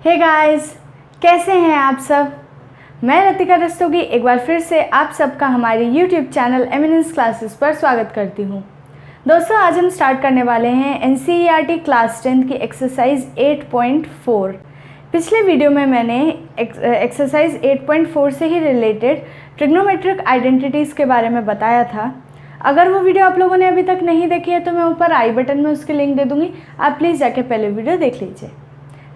Hey guys, कैसे हैं आप सब। मैं रतिका रस्तोगी एक बार फिर से आप सबका हमारे YouTube चैनल एमिनेंस क्लासेस पर स्वागत करती हूं। दोस्तों, आज हम स्टार्ट करने वाले हैं NCERT क्लास 10 की एक्सरसाइज 8.4। पिछले वीडियो में मैंने एक्सरसाइज 8.4 से ही रिलेटेड ट्रिग्नोमेट्रिक आइडेंटिटीज़ के बारे में बताया था। अगर वो वीडियो आप लोगों ने अभी तक नहीं देखी है तो मैं ऊपर आई बटन में उसकी लिंक दे दूँगी, आप प्लीज़ जाके पहले वीडियो देख लीजिए।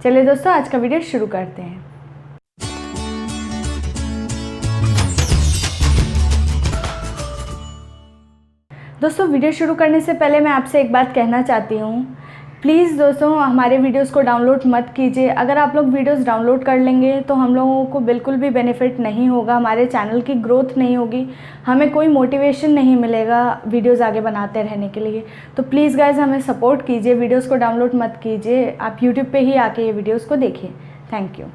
चलिए दोस्तों, आज का वीडियो शुरू करते हैं। दोस्तों, वीडियो शुरू करने से पहले मैं आपसे एक बात कहना चाहती हूँ। प्लीज़ दोस्तों, हमारे वीडियोस को डाउनलोड मत कीजिए। अगर आप लोग वीडियोस डाउनलोड कर लेंगे तो हम लोगों को बिल्कुल भी बेनिफिट नहीं होगा, हमारे चैनल की ग्रोथ नहीं होगी, हमें कोई मोटिवेशन नहीं मिलेगा वीडियोस आगे बनाते रहने के लिए। तो प्लीज़ गाइज, हमें सपोर्ट कीजिए, वीडियोस को डाउनलोड मत कीजिए, आप यूट्यूब पे ही आके ये वीडियोस को देखिए। Thank you.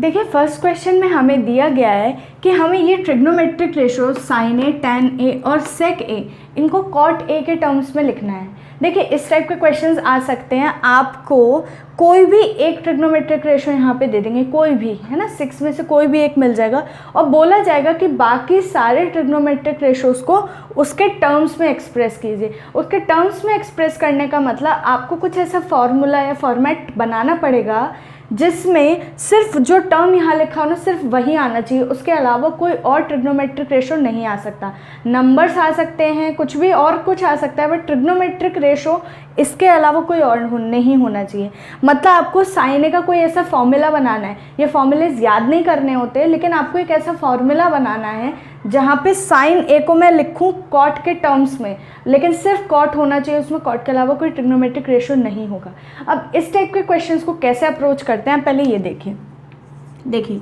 देखिए, फर्स्ट क्वेश्चन में हमें दिया गया है कि हमें ये trigonometric ratio sign A, tan A और सेक ए, इनको कॉट ए के टर्म्स में लिखना है। देखिए, इस टाइप के क्वेश्चंस आ सकते हैं। आपको कोई भी एक ट्रिग्नोमेट्रिक रेशो यहाँ पे दे देंगे, कोई भी, है ना, 6 में से कोई भी एक मिल जाएगा और बोला जाएगा कि बाकी सारे ट्रिग्नोमेट्रिक रेशोज़ को उसके टर्म्स में एक्सप्रेस कीजिए। उसके टर्म्स में एक्सप्रेस करने का मतलब आपको कुछ ऐसा फॉर्मूला या फॉर्मेट बनाना पड़ेगा जिसमें सिर्फ जो टर्म यहाँ लिखा हो ना, सिर्फ वही आना चाहिए, उसके अलावा कोई और ट्रिग्नोमेट्रिक रेशो नहीं आ सकता। नंबर्स आ सकते हैं, कुछ भी और कुछ आ सकता है, बट ट्रिग्नोमेट्रिक रेशो इसके अलावा कोई और नहीं होना चाहिए। मतलब आपको साइन ए का कोई ऐसा फॉर्मूला बनाना है। ये फॉर्मूलेज याद नहीं करने होते, लेकिन आपको एक ऐसा फॉर्मूला बनाना है जहाँ पे साइन ए को मैं लिखूँ कॉट के टर्म्स में, लेकिन सिर्फ कॉट होना चाहिए, उसमें कॉट के अलावा कोई ट्रिग्नोमेट्रिक रेशो नहीं होगा। अब इस टाइप के क्वेश्चंस को कैसे अप्रोच करते हैं, पहले ये देखिए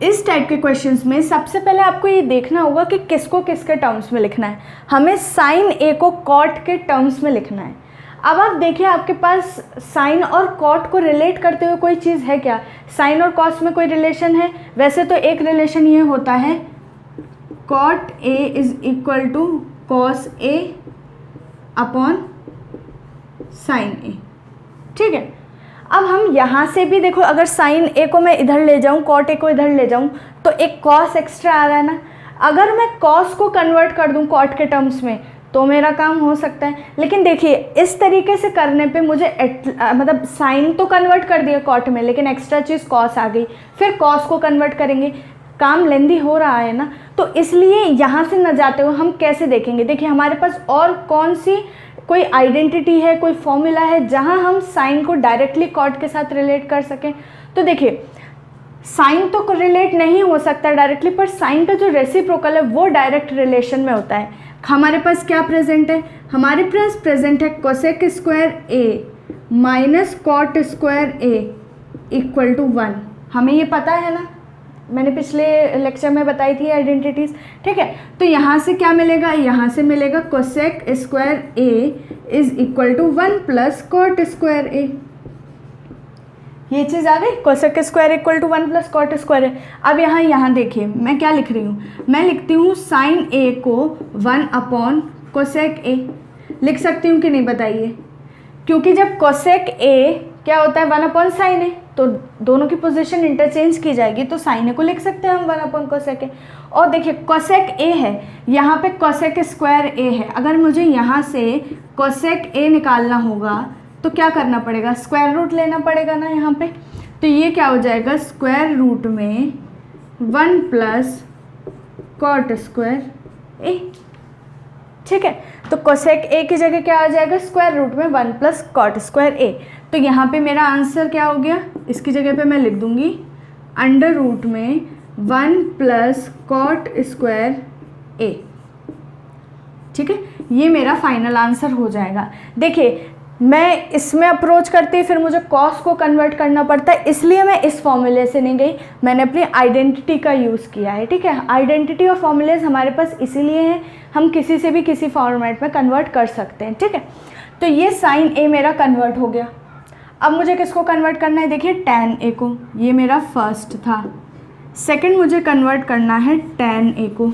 इस टाइप के क्वेश्चंस में सबसे पहले आपको ये देखना होगा कि किसको किसके टर्म्स में लिखना है। हमें साइन ए को कॉट के टर्म्स में लिखना है। अब आप देखिए, आपके पास साइन और कॉट को रिलेट करते हुए कोई चीज़ है क्या? साइन और कॉस में कोई रिलेशन है? वैसे तो एक रिलेशन ये होता है, cot A is equal to cos A upon sine A. ठीक है, अब हम यहाँ से भी देखो, अगर साइन ए को मैं इधर ले जाऊँ, कॉट ए को इधर ले जाऊँ, तो एक कॉस एक्स्ट्रा आ रहा है ना। अगर मैं कॉस को कन्वर्ट कर दूँ कॉट के टर्म्स में तो मेरा काम हो सकता है। लेकिन देखिए, इस तरीके से करने पे मुझे मतलब साइन तो कन्वर्ट कर दिया कॉट में, लेकिन एक्स्ट्रा चीज़ कॉस आ गई, फिर कॉस को कन्वर्ट करेंगे, काम लेंदी हो रहा है ना। तो इसलिए यहाँ से न जाते हुए हम कैसे देखेंगे, देखिए हमारे पास और कौन सी कोई आइडेंटिटी है, कोई फॉर्मूला है जहाँ हम साइन को डायरेक्टली कॉट के साथ रिलेट कर सकें। तो देखिए, साइन तो रिलेट नहीं हो सकता डायरेक्टली, पर साइन का जो रेसिप्रोकल है वो डायरेक्ट रिलेशन में होता है। हमारे पास क्या प्रेजेंट है? हमारे पास प्रेजेंट है cosec square A minus cot square a equal to 1। हमें ये पता है ना, मैंने पिछले लेक्चर में बताई थी आइडेंटिटीज़। ठीक है, तो यहाँ से क्या मिलेगा? यहाँ से मिलेगा cosec square A is equal to 1 plus cot square A. ये चीज़ आ गई, cosec square equal to 1 plus cot square A. अब यहाँ देखिए मैं क्या लिख रही हूँ, मैं लिखती हूँ साइन ए को 1 अपॉन कोसेक ए। लिख सकती हूँ कि नहीं बताइए? क्योंकि जब कोसेक ए क्या होता है 1 अपॉन साइन ए, तो दोनों की पोजीशन इंटरचेंज की जाएगी, तो साइन ए को लिख सकते हैं हम 1 अपॉन कोसेक ए। और देखिए, कोसेक ए है, यहाँ पे कोसेक स्क्वायर ए है। अगर मुझे यहाँ से कोसेक ए निकालना होगा तो क्या करना पड़ेगा? स्क्वायर रूट लेना पड़ेगा ना यहाँ पे। तो ये क्या हो जाएगा? स्क्वायर रूट में 1 प्लस कॉट स्क्वायर ए। ठीक है, तो कोसेक ए की जगह क्या आ जाएगा? स्क्वायर रूट में 1 प्लस कॉट स्क्वायर ए। तो यहाँ पे मेरा आंसर क्या हो गया? इसकी जगह पे मैं लिख दूंगी अंडर रूट में 1 प्लस कॉट स्क्वायर ए। ठीक है, ये मेरा फाइनल आंसर हो जाएगा। देखिए, मैं इसमें अप्रोच करती फिर मुझे कॉस को कन्वर्ट करना पड़ता है, इसलिए मैं इस फॉर्मूले से नहीं गई, मैंने अपनी आइडेंटिटी का यूज़ किया है। ठीक है, आइडेंटिटी और फॉर्मूलेज हमारे पास इसीलिए हैं, हम किसी से भी किसी फॉर्मेट में कन्वर्ट कर सकते हैं। ठीक है, तो ये साइन ए मेरा कन्वर्ट हो गया। अब मुझे किसको कन्वर्ट करना है? देखिए, टैन ए को, ये मेरा फर्स्ट था। सेकंड मुझे कन्वर्ट करना है टैन ए को।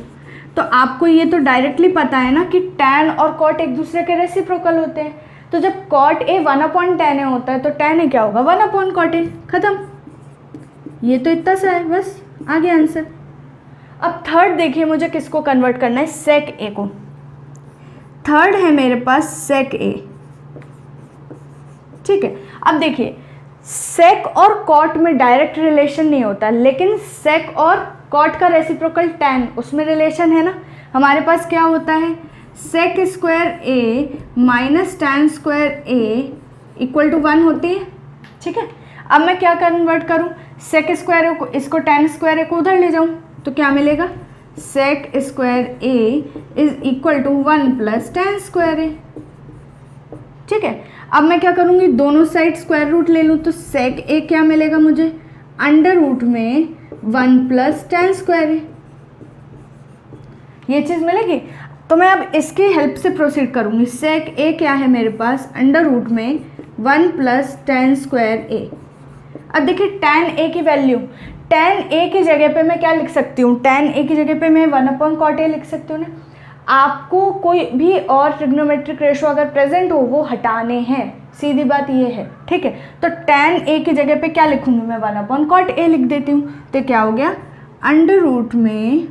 तो आपको ये तो डायरेक्टली पता है ना कि टैन और कॉट एक दूसरे के रेसिप्रोकल होते हैं, तो जब कॉट ए 1/tan a होता है तो tan a क्या होगा 1/cot a, खत्म। ये तो इतना सा है, बस आ गया आंसर। अब थर्ड देखिए मुझे किसको कन्वर्ट करना है, सेक ए को। थर्ड है मेरे पास सेक ए, ठीक है। अब देखिए सेक और कॉट में डायरेक्ट रिलेशन नहीं होता, लेकिन सेक और कॉट का रेसिप्रोकल tan, उसमें रिलेशन है ना। हमारे पास क्या होता है, sec square A minus tan square a equal to 1 होती है, ठीक है। अब मैं क्या कन्वर्ट करूं, सेक स्क्वायर को, इसको tan स्क्वायर ए को उधर ले जाऊं तो क्या मिलेगा, sec square A is equal to 1 plus tan square A, ठीक है। अब मैं क्या करूँगी, दोनों साइड स्क्वायर रूट ले लूँ तो सेक ए क्या मिलेगा मुझे, अंडर रूट में 1 प्लस tan स्क्वायर ए, ये चीज़ मिलेगी। तो मैं अब इसकी हेल्प से प्रोसीड करूँगी। सेक ए क्या है मेरे पास, अंडर रूट में 1 प्लस tan स्क्वायर ए। अब देखिए tan ए की वैल्यू, tan ए की जगह पे मैं क्या लिख सकती हूँ, tan ए की जगह पे मैं 1/cot a लिख सकती हूँ ना। आपको कोई भी और ट्रिग्नोमेट्रिक रेशो अगर प्रेजेंट हो वो हटाने हैं, सीधी बात ये है, ठीक है। तो tan a की जगह पे क्या लिखूंगी मैं, 1/cot a लिख देती हूँ। तो क्या हो गया, अंडर रूट में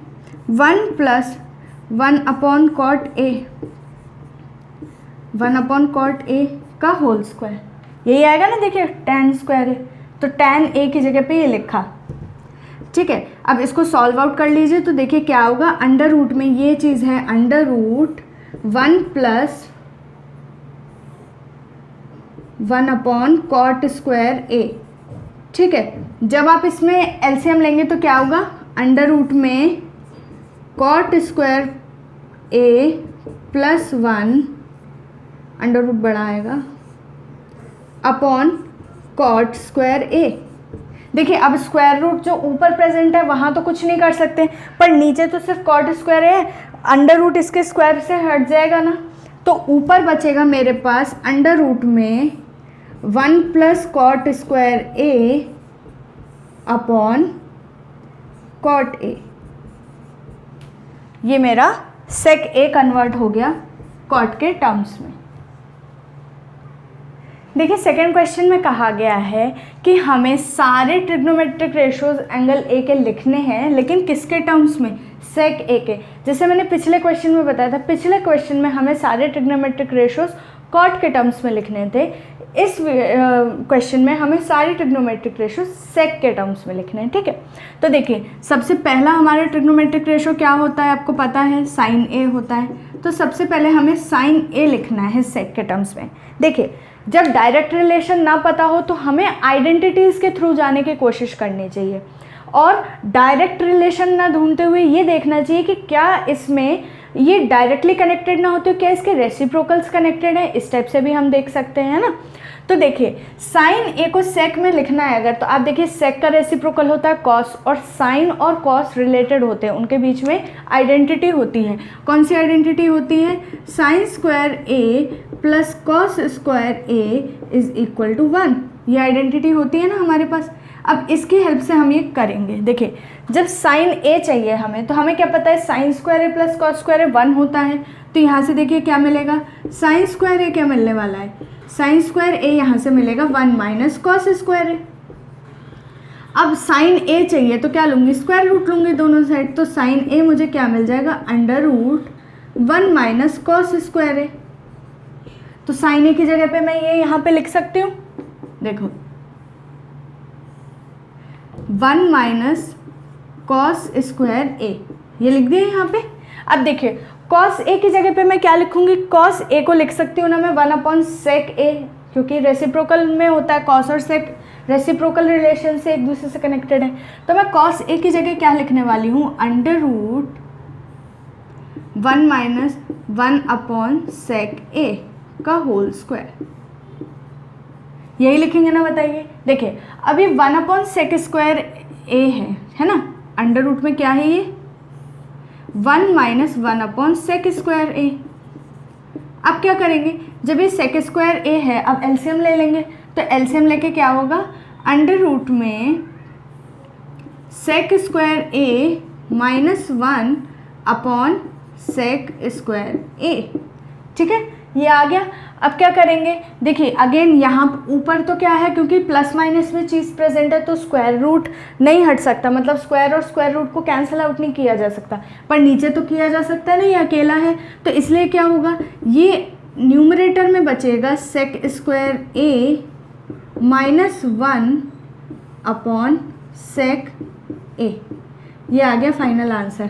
1 plus 1/cot a, 1/cot a का होल स्क्वायर, यही आएगा ना। देखिए tan स्क्वायर है तो tan a की जगह पे ये लिखा, ठीक है। अब इसको सॉल्व आउट कर लीजिए तो देखिए क्या होगा, अंडर रूट में ये चीज़ है under root 1 plus 1/cot square a, ठीक है। जब आप इसमें एलसीएम लेंगे तो क्या होगा, अंडर रूट में cot square a plus 1, under root बड़ा आएगा, अपॉन cot स्क्वायर a। देखिए अब स्क्वायर रूट जो ऊपर प्रेजेंट है वहाँ तो कुछ नहीं कर सकते, पर नीचे तो सिर्फ कॉट स्क्वायर है, अंडर रूट इसके स्क्वायर से हट जाएगा ना, तो ऊपर बचेगा मेरे पास अंडर रूट में 1 plus cot square a upon cot a. ये मेरा सेक ए कन्वर्ट हो गया कॉट के टर्म्स में। देखिए सेकेंड क्वेश्चन में कहा गया है कि हमें सारे ट्रिग्नोमेट्रिक रेशोज एंगल ए के लिखने हैं, लेकिन किसके टर्म्स में, सेक ए के। जैसे मैंने पिछले क्वेश्चन में बताया था, पिछले क्वेश्चन में हमें सारे ट्रिग्नोमेट्रिक रेशोज कॉट के टर्म्स में लिखने थे, इस क्वेश्चन में हमें सारे ट्रिग्नोमेट्रिक रेशो सेक के टर्म्स में लिखने हैं, ठीक है। तो देखिए सबसे पहला हमारा ट्रिग्नोमेट्रिक रेशो क्या होता है, आपको पता है साइन ए होता है। तो सबसे पहले हमें साइन ए लिखना है सेक के टर्म्स में। देखिए जब डायरेक्ट रिलेशन ना पता हो तो हमें आइडेंटिटीज़ के थ्रू जाने की कोशिश करनी चाहिए, और डायरेक्ट रिलेशन ना ढूंढते हुए ये देखना चाहिए कि क्या इसमें ये डायरेक्टली कनेक्टेड ना होते, क्या इसके रेसिप्रोकल्स कनेक्टेड है, इस टाइप से भी हम देख सकते हैं ना। तो देखिए साइन ए को सेक में लिखना है अगर, तो आप देखिए सेक का रेसिप्रोकल होता है कॉस, और साइन और कॉस रिलेटेड होते हैं, उनके बीच में आइडेंटिटी होती है। कौन सी आइडेंटिटी होती है, sine square a plus cos square A is equal to 1, ये आइडेंटिटी होती है ना हमारे पास। अब इसकी हेल्प से हम ये करेंगे। देखिए जब साइन ए चाहिए हमें, तो हमें क्या पता है sine square a plus cos square ए 1 होता है, तो यहाँ से देखिए क्या मिलेगा, साइन स्क्वायर ए क्या मिलने वाला है, साइन स्क्वायर ए यहाँ से मिलेगा 1 माइनस कॉस स्क्वायर ए। अब साइन ए चाहिए तो क्या लूँगी, स्क्वायर रूट लूँगी दोनों साइड, तो साइन ए मुझे क्या मिल जाएगा, under root 1 minus cos square A. तो साइन ए की जगह पे मैं ये यहाँ पे लिख सकती हूँ, देखो 1 माइनस कॉस स्क्वायर ए, ये लिख दिया यहाँ पे। अब देखिए कॉस ए की जगह पे मैं क्या लिखूंगी, कॉस ए को लिख सकती हूँ ना मैं 1/sec ए, क्योंकि रेसिप्रोकल में होता है कॉस और सेक, रेसिप्रोकल रिलेशन से एक दूसरे से कनेक्टेड है। तो मैं कॉस ए की जगह क्या लिखने वाली हूँ, अंडर रूट 1 माइनस 1/sec ए का होल स्क्वायर, यही लिखेंगे ना, बताइए। देखिए अभी 1/sec स्क्वायर ए है ना, अंडर रूट में क्या है ये 1 माइनस 1/sec स्क्वायर ए। अब क्या करेंगे, जब ये सेक स्क्वायर ए है, अब एलसीएम ले लेंगे, तो एलसीएम लेके क्या होगा, अंडर रूट में सेक square A minus 1/sec square A, ठीक है। ये आ गया। अब क्या करेंगे, देखिए अगेन यहाँ ऊपर तो क्या है, क्योंकि प्लस माइनस में चीज़ प्रेजेंट है तो स्क्वायर रूट नहीं हट सकता, मतलब स्क्वायर और स्क्वायर रूट को कैंसिल आउट नहीं किया जा सकता, पर नीचे तो किया जा सकता है ना, ये अकेला है, तो इसलिए क्या होगा, ये न्यूमरेटर में बचेगा सेक स्क्वायर ए माइनस 1 अपॉन सेक ए। ये आ गया फाइनल आंसर।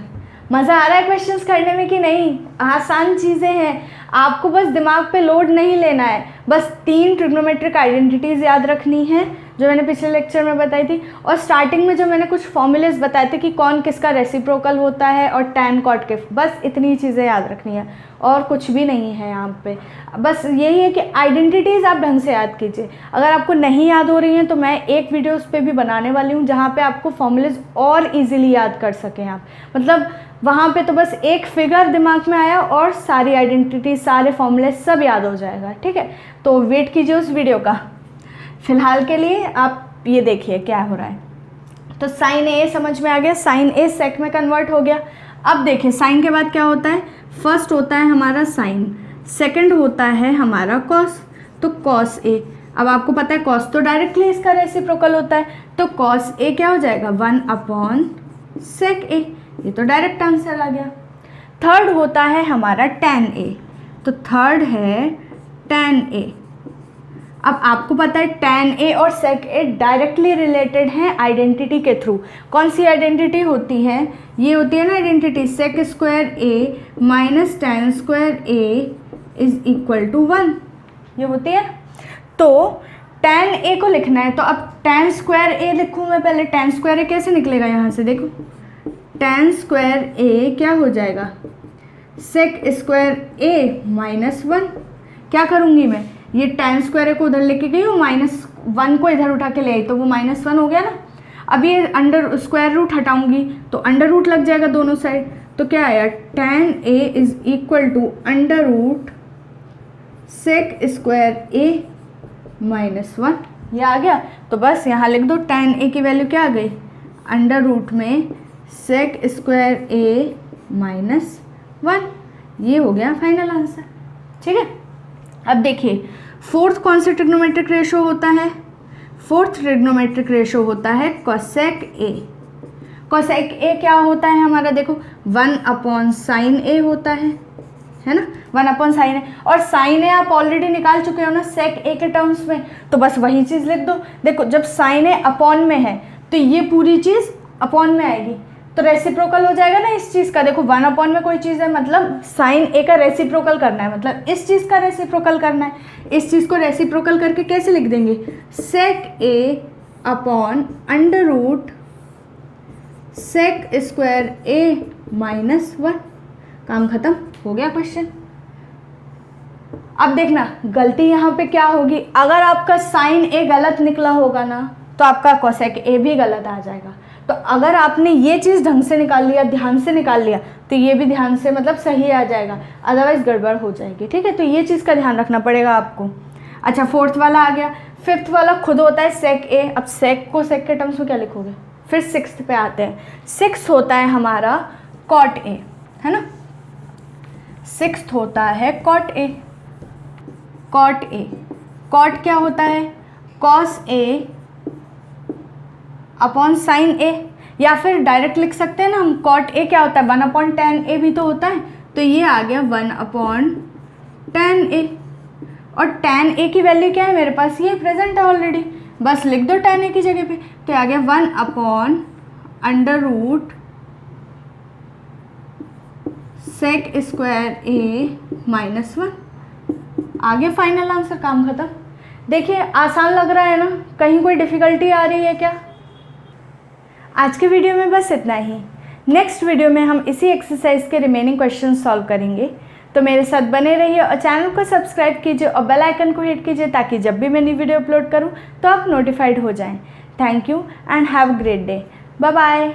मज़ा आ रहा है क्वेश्चंस करने में कि नहीं? आसान चीज़ें हैं, आपको बस दिमाग पे लोड नहीं लेना है, बस 3 ट्रिग्नोमेट्रिक आइडेंटिटीज़ याद रखनी है जो मैंने पिछले लेक्चर में बताई थी, और स्टार्टिंग में जो मैंने कुछ फॉर्मूलेस बताए थे कि कौन किसका रेसिप्रोकल होता है और tan cot के, बस इतनी चीज़ें याद रखनी है और कुछ भी नहीं है यहाँ पे। बस यही है कि आइडेंटिटीज़ आप ढंग से याद कीजिए। अगर आपको नहीं याद हो रही हैं तो मैं एक वीडियो उस पर भी बनाने वाली हूँ जहाँ पे आपको फॉर्मूलेस और ईजिली याद कर सकें आप, मतलब वहाँ पे तो बस एक फिगर दिमाग में आया और सारी आइडेंटिटी, सारे फॉर्मूले सब याद हो जाएगा, ठीक है? तो वेट कीजिए उस वीडियो का। फिलहाल के लिए आप ये देखिए क्या हो रहा है। तो साइन ए समझ में आ गया, साइन ए सेक में कन्वर्ट हो गया। अब देखिए साइन के बाद क्या होता है, फर्स्ट होता है हमारा साइन, सेकंड होता है हमारा कॉस, तो कॉस ए। अब आपको पता है कॉस तो डायरेक्टली इसका रेसिप्रोकल होता है, तो कॉस ए क्या हो जाएगा 1 अपॉन सेक ए, ये तो डायरेक्ट आंसर आ गया। थर्ड होता है हमारा tan ए, तो थर्ड है tan ए। अब आपको पता है tan ए और sec ए डायरेक्टली रिलेटेड हैं आइडेंटिटी के थ्रू। कौन सी आइडेंटिटी होती है, ये होती है ना identity sec square A minus tan square A is equal to 1, ये होती है। तो tan ए को लिखना है, तो अब tan स्क्वायर ए लिखूँ मैं पहले, tan स्क्वायर ए कैसे निकलेगा यहाँ से, देखो tan स्क्वायर ए क्या हो जाएगा sec स्क्वायर ए माइनस 1। क्या करूँगी मैं, ये tan स्क्वायर ए को उधर लेके गई हूँ, -1 को इधर उठा के ले आई तो वो -1 हो गया ना। अब ये अंडर स्क्वायर रूट हटाऊँगी तो अंडर रूट लग जाएगा दोनों साइड, तो क्या आया tan a is equal to under root sec square A minus 1, ये आ गया। तो बस यहाँ लिख दो tan ए की वैल्यू क्या आ गई, अंडर रूट में sec स्क्वायर ए माइनस 1, ये हो गया फाइनल आंसर, ठीक है। अब देखिए फोर्थ कौन सा ट्रिग्नोमेट्रिक रेशो होता है, फोर्थ ट्रिग्नोमेट्रिक रेशो होता है कोसेक ए। कोसेक ए क्या होता है हमारा, देखो 1 अपॉन साइन ए होता है ना, 1 अपॉन साइन ए, और साइन ए आप ऑलरेडी निकाल चुके हो ना सेक ए के टर्म्स में, तो बस वही चीज़ लिख दो। देखो जब साइन ए अपॉन में है तो ये पूरी चीज़ अपॉन में आएगी, तो रेसिप्रोकल हो जाएगा ना इस चीज़ का। देखो 1 अपॉन में कोई चीज़ है, मतलब साइन ए का रेसिप्रोकल करना है, मतलब इस चीज़ का रेसिप्रोकल करना है। इस चीज़ को रेसिप्रोकल करके कैसे लिख देंगे, sec A upon under root sec square A minus 1, काम खत्म, हो गया क्वेश्चन। अब देखना गलती यहाँ पे क्या होगी, अगर आपका साइन ए गलत निकला होगा ना तो आपका कोसेक ए भी गलत आ जाएगा। तो अगर आपने ये चीज़ ढंग से निकाल लिया, ध्यान से निकाल लिया, तो ये भी ध्यान से मतलब सही आ जाएगा, अदरवाइज गड़बड़ हो जाएगी, ठीक है। तो ये चीज़ का ध्यान रखना पड़ेगा आपको। अच्छा फोर्थ वाला आ गया, फिफ्थ वाला खुद होता है सेक ए। अब सेक को सेक के टर्म्स में क्या लिखोगे, फिर सिक्स्थ पे आते हैं। सिक्स्थ होता है हमारा कॉट ए, है ना, सिक्स्थ होता है cot a. Cot a, cot क्या होता है, cos A upon sine a, या फिर डायरेक्ट लिख सकते हैं ना हम, कॉट ए क्या होता है 1 अपॉन tan ए भी तो होता है, तो ये आ गया 1 अपॉन tan ए। और tan ए की वैल्यू क्या है मेरे पास, ये प्रेजेंट है ऑलरेडी, बस लिख दो tan ए की जगह पे, तो आ गया 1 upon under root sec square ए माइनस 1, आ गया फाइनल आंसर, काम खत्म। देखिए आसान लग रहा है ना, कहीं कोई डिफ़िकल्टी आ रही है क्या? आज के वीडियो में बस इतना ही। नेक्स्ट वीडियो में हम इसी एक्सरसाइज के रिमेनिंग क्वेश्चन सॉल्व करेंगे, तो मेरे साथ बने रहिए और चैनल को सब्सक्राइब कीजिए और बेल आइकन को हिट कीजिए ताकि जब भी मैं नई वीडियो अपलोड करूं तो आप नोटिफाइड हो जाएं। Thank you and have a great day, bye bye.